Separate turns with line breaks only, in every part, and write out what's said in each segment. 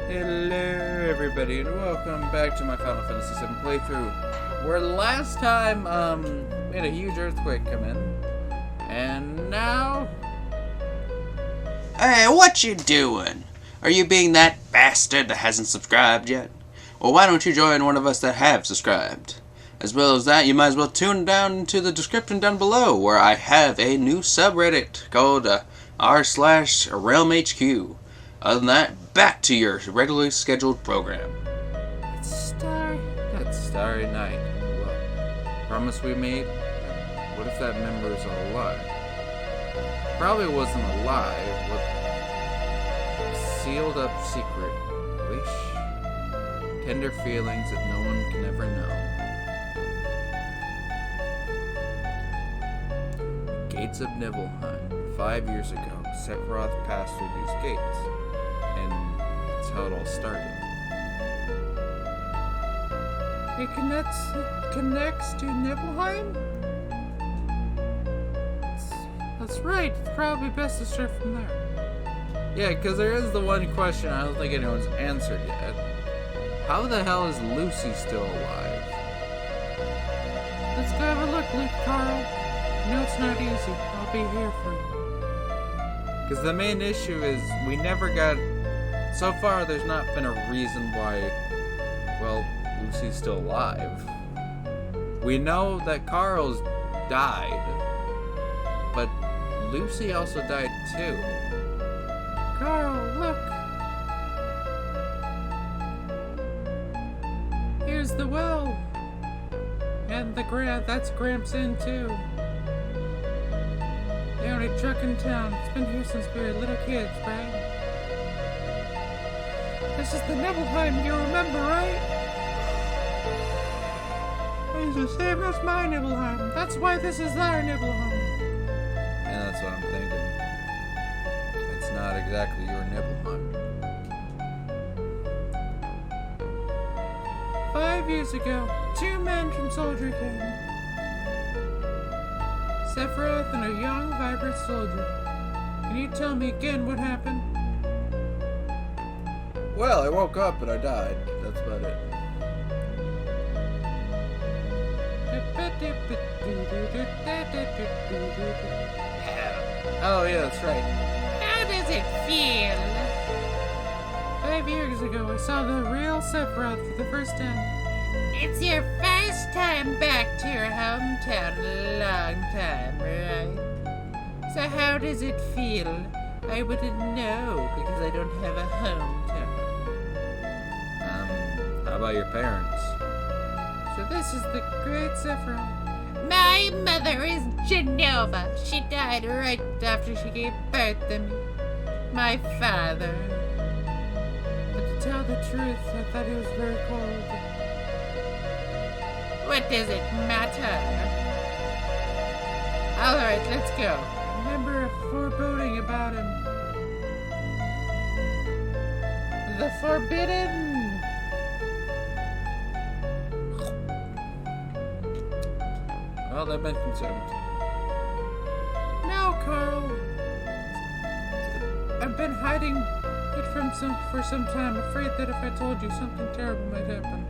Hello everybody and welcome back to my Final Fantasy VII playthrough, where last time we had a huge earthquake come in, and now...
Hey, what you doing? Are you being that bastard that hasn't subscribed yet? Well, why don't you join one of us that have subscribed? As well as that, you might as well tune down into the description down below, where I have a new subreddit called r/RealmHQ. Other than that, back to your regularly scheduled program.
It's Starry Night. Well, promise we made? What if that member is alive? Probably wasn't alive. What? Sealed up secret. Wish. Tender feelings that no one can ever know. Gates of Nibelheim. 5 years ago, Sephiroth passed through these gates. And that's how it all started. It connects to Nibelheim? That's right. It's probably best to start from there. Yeah, because there is the one question I don't think anyone's answered yet. How the hell is Lucy still alive? Let's go have a look, Luke Carl. No, it's not easy. I'll be here for you. Because the main issue is we never got... So far, there's not been a reason why, well, Lucy's still alive. We know that Carl's died, but Lucy also died too. Carl, look! Here's the well! And that's Gramps Inn too. The only truck in town. It's been here since we were little kids, right? This is the Nibelheim you remember, right? It's the same as my Nibelheim. That's why this is our Nibelheim. And that's what I'm thinking. It's not exactly your Nibelheim. 5 years ago, 2 men from Soldier came. Sephiroth and a young, vibrant soldier. Can you tell me again what happened? Well, I woke up and I died. That's about it. Oh, yeah, that's right.
How does it feel?
5 years ago, I saw the real Sephiroth for the first time.
It's your first time back to your hometown in a long time, right? So how does it feel? I wouldn't know because I don't have a hometown.
How about your parents? So this is the great Sephiroth.
My mother is Genova. She died right after she gave birth to me. My father.
But to tell the truth, I thought he was very cold.
What does it matter?
Alright, let's go. I remember a foreboding about him. The Forbidden... Well, they've been consumed. No, Carl. I've been hiding it for some time, afraid that if I told you, something terrible might happen.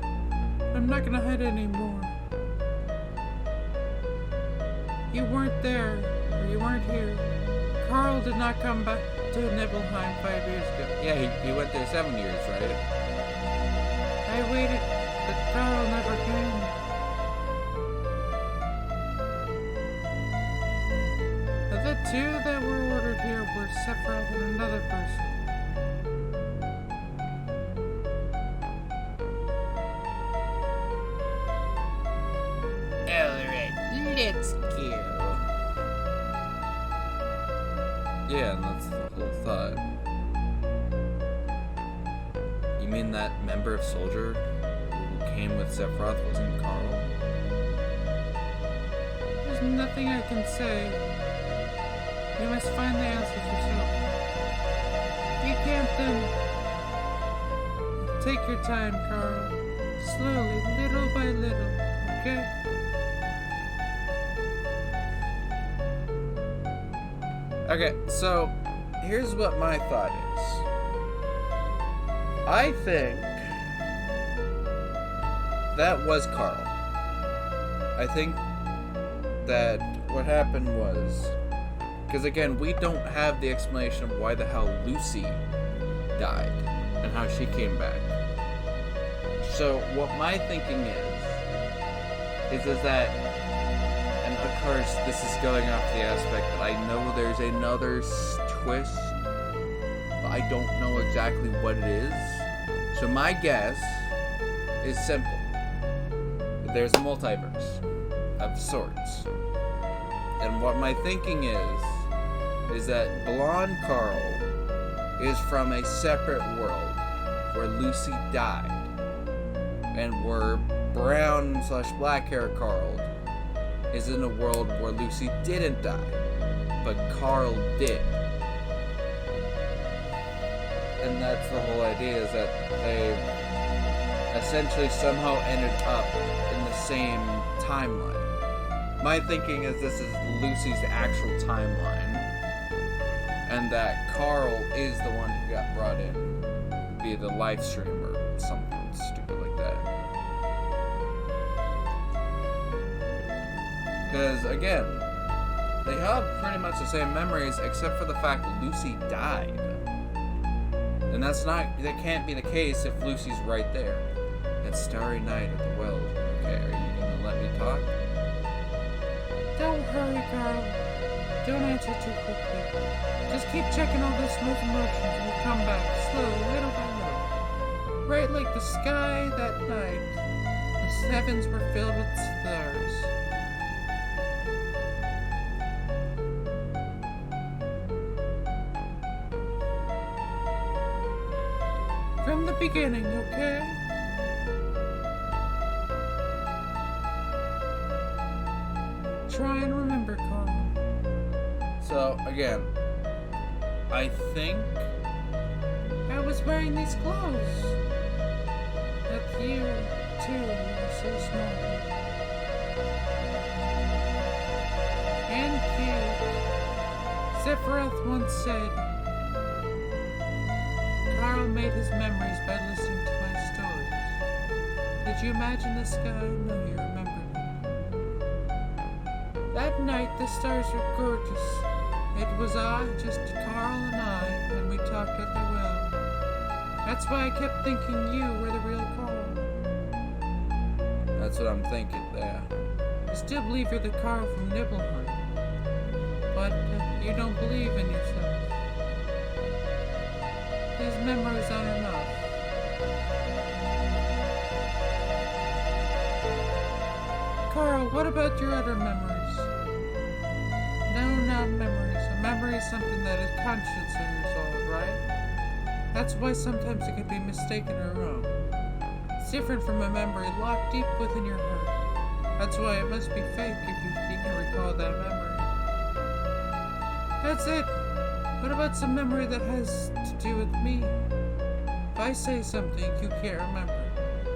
I'm not gonna hide it anymore. You weren't there, or you weren't here. Carl did not come back to Nibelheim 5 years ago. Yeah, he went there 7 years, right? I waited, but Carl never came. The two that were ordered here were Sephiroth and another person.
Alright, let's go.
Yeah, and that's the whole thought. You mean that member of Soldier who came with Sephiroth wasn't Carl? There's nothing I can say. You must find the answers yourself. You can't then. Take your time, Carl. Slowly, little by little, okay? Okay, so here's what my thought is. I think that was Carl. I think that what happened was, because again, we don't have the explanation of why the hell Lucy died and how she came back. So what my thinking is that, and of course this is going off the aspect that I know there's another twist, but I don't know exactly what it is. So my guess is simple. There's a multiverse of sorts. And what my thinking is that blonde Carl is from a separate world where Lucy died. And where brown / black hair Carl is in a world where Lucy didn't die, but Carl did. And that's the whole idea, is that they essentially somehow ended up in the same timeline. My thinking is this is Lucy's actual timeline, and that Carl is the one who got brought in via the live stream or something stupid like that. Because again, they have pretty much the same memories except for the fact that Lucy died. And that can't be the case if Lucy's right there. That starry night at the well. Okay, are you gonna let me talk?
Don't hurry, Carl. Don't answer too quickly. Just keep checking all those smooth emotions and we'll come back slowly, little by little. Right like the sky that night. The heavens were filled with stars. From the beginning, okay? Try and remember, Carl.
So, again, I think
I was wearing these clothes. That you, too, were so small. And cute. Sephiroth once said, Carl made his memories by listening to my stories. Did you imagine the sky? No, you remembered it. That night, the stars were gorgeous. It was just Carl and we talked at the well. That's why I kept thinking you were the real Carl.
that's what I'm thinking there.
I still believe you're the Carl from Nibelheim. But you don't believe in yourself. These memories aren't enough. Carl, what about your other memories? No, not memories. A memory is something that is consciously resolved, right? That's why sometimes it can be mistaken or wrong. It's different from a memory locked deep within your heart. That's why it must be fake if you can recall that memory. That's it. What about some memory that has to do with me? If I say something, you can't remember.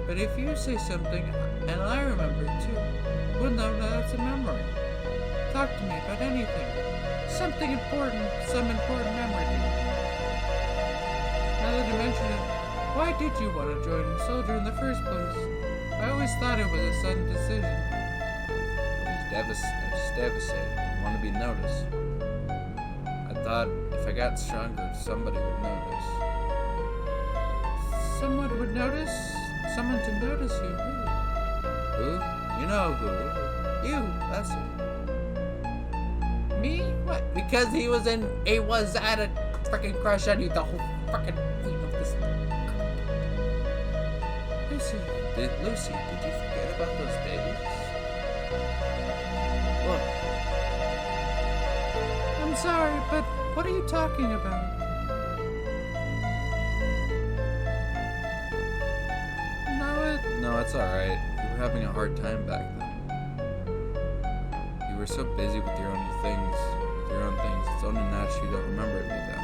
But if you say something, and I remember it too, we'll know that that's a memory. Talk to me about anything. Something important, some important memory to you. Now that you mention it, why did you want to join a soldier in the first place? I always thought it was a sudden decision.
I was devastated. I want to be noticed. I thought if I got stronger, somebody would notice.
Someone would notice? Someone to notice you?
Who? You know who. You, that's who.
Me? What?
Because he was had a freaking crush on you the whole freaking week of this. Lucy, did you forget about those days? Look.
I'm sorry, but what are you talking about?
No, it's alright. You were having a hard time back then. You were so busy with your own things. It's only natural you don't remember it then.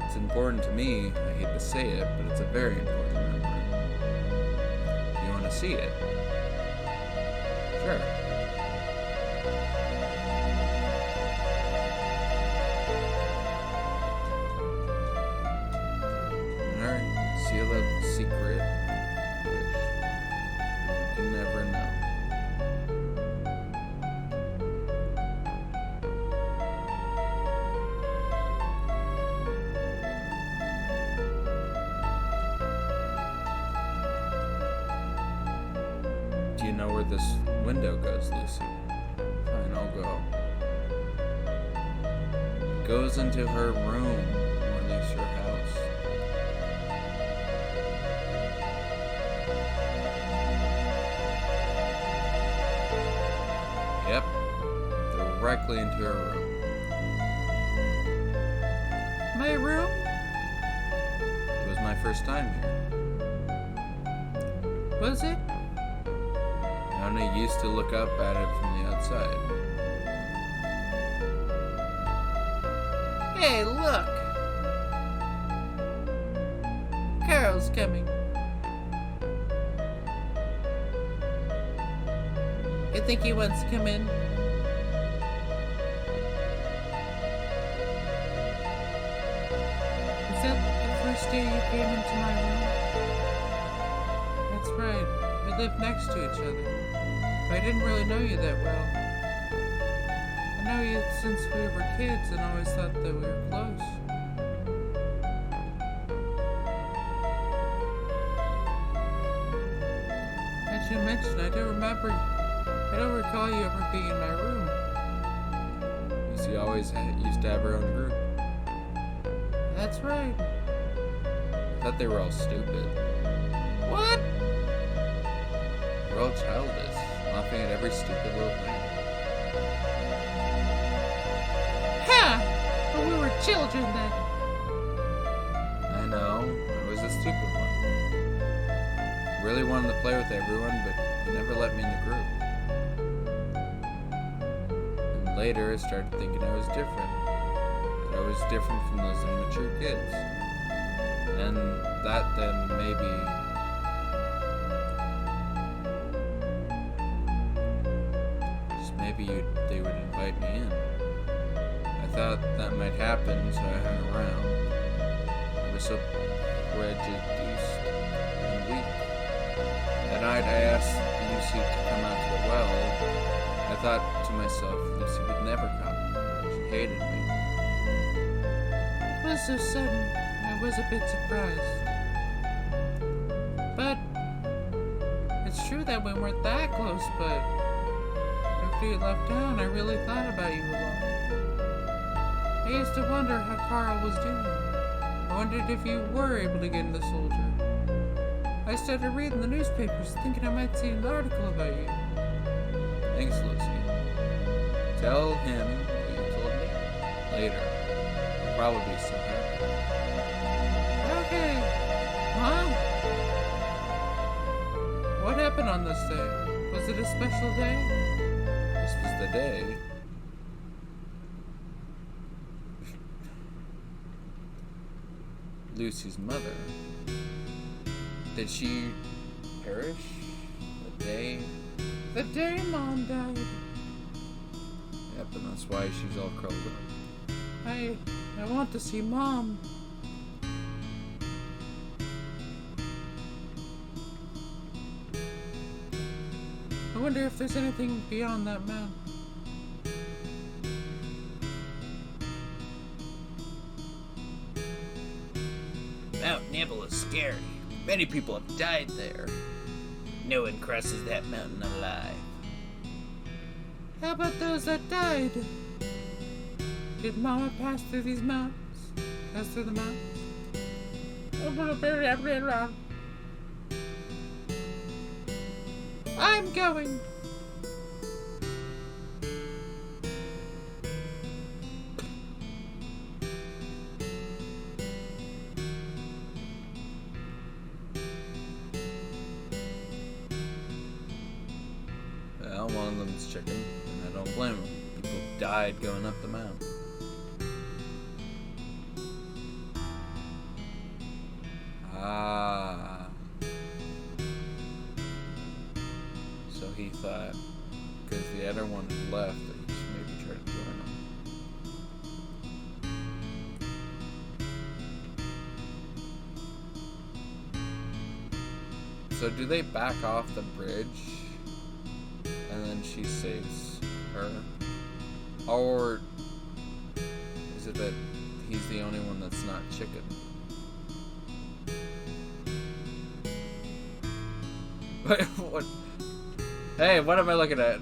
It's important to me. I hate to say it, but it's a very important memory. You want to see it? Sure. where this window goes, Lucy. Fine, I'll go. It goes into her room, or at least her house. Yep. Directly into her room.
My room?
It was my first time here.
Was it?
I only used to look up at it from the outside.
Hey, look! Carl's coming. You think he wants to come in? Is that the first day you came into my room? That's right. We lived next to each other. But I didn't really know you that well. I know you since we were kids and always thought that we were close. As you mentioned, I don't recall you ever being in my room.
Lucy always used to have her own room.
That's right.
I thought they were all stupid.
What?
We're all childish, laughing at every stupid little thing.
Ha! But we were children then.
I know, I was a stupid one. Really wanted to play with everyone, but you never let me in the group. And later, I started thinking I was different. That I was different from those immature kids. And that then maybe... just maybe they would invite me in. I thought that might happen, so I hung around. I was so prejudiced and weak. That night I asked Lucy to come out to the well. I thought to myself, Lucy would never come. She hated me.
It was so sudden, I was a bit surprised. But it's true that we weren't that close, but after you left town, I really thought about you a lot. I used to wonder how Carl was doing. I wondered if you were able to get into Soldier. I started reading the newspapers thinking I might see an article about you.
Thanks, Lucy. Tell him what you told me later. He'll probably be so happy.
Okay. Mom? What happened on this day? Was it a special day?
This was the day. Lucy's mother. Did she perish? The day?
The day Mom died.
Yep, and that's why she's all curled up.
I want to see Mom. I wonder if there's anything beyond that mountain.
Mount Nibble is scary. Many people have died there. No one crosses that mountain alive.
How about those that died? Did Mama pass through these mountains? Pass through the mountains? I'm going.
Well, one of them's chicken, and I don't blame them. People died going up the mountain. Ah. So he thought, because the other one had left, that he should maybe try to join him. So do they back off the bridge? And then she saves her? Or is it that he's the only one that's not chicken? What? Hey, what am I looking at?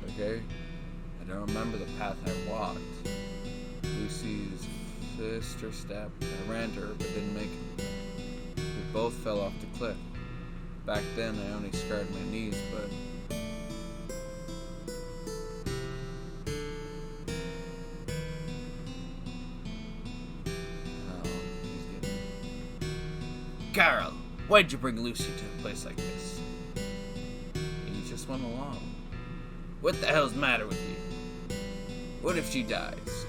Okay. I don't remember the path I walked. Lucy's sister stepped. I ran to her, but didn't make it. We both fell off the cliff. Back then, I only scarred my knees, but... Oh, he's getting...
Carl, why'd you bring Lucy to a place like this?
He just went along.
What the hell's the matter with you? What if she dies?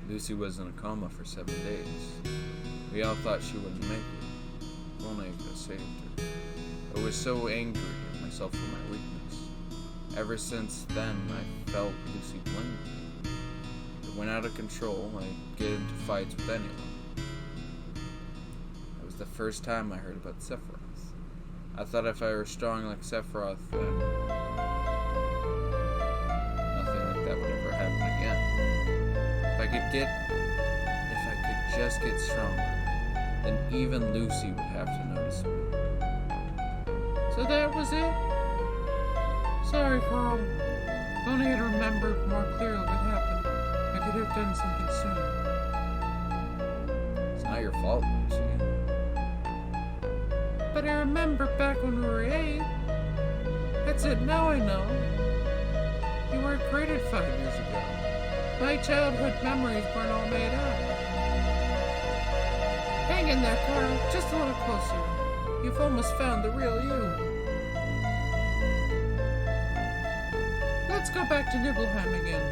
Lucy was in a coma for 7 days. We all thought she wouldn't make it. If only I could have saved her. I was so angry at myself for my weakness. Ever since then, I felt Lucy blame me. It went out of control. I'd get into fights with anyone. It was the first time I heard about Sephiroth. I thought if I were strong like Sephiroth, then nothing like that would ever happen again. If I could just get stronger, then even Lucy would have to notice me.
So that was it? Sorry, Carl. If only I'd remembered more clearly what happened, I could have done something sooner.
It's not your fault, Lucy.
But I remember back when we were 8. That's it, now I know. You weren't created 5 years ago. My childhood memories weren't all made up. Hang in there, Carl. Just a little closer. You've almost found the real you. Let's go back to Nibelheim again.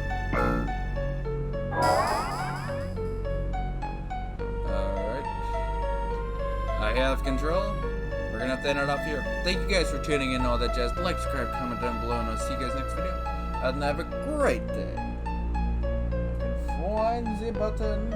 Alright. I have control. We're gonna have to end it off here. Thank you guys for tuning in and all that jazz. Like, subscribe, comment down below, and I'll see you guys next video. And have a great day. Find the button.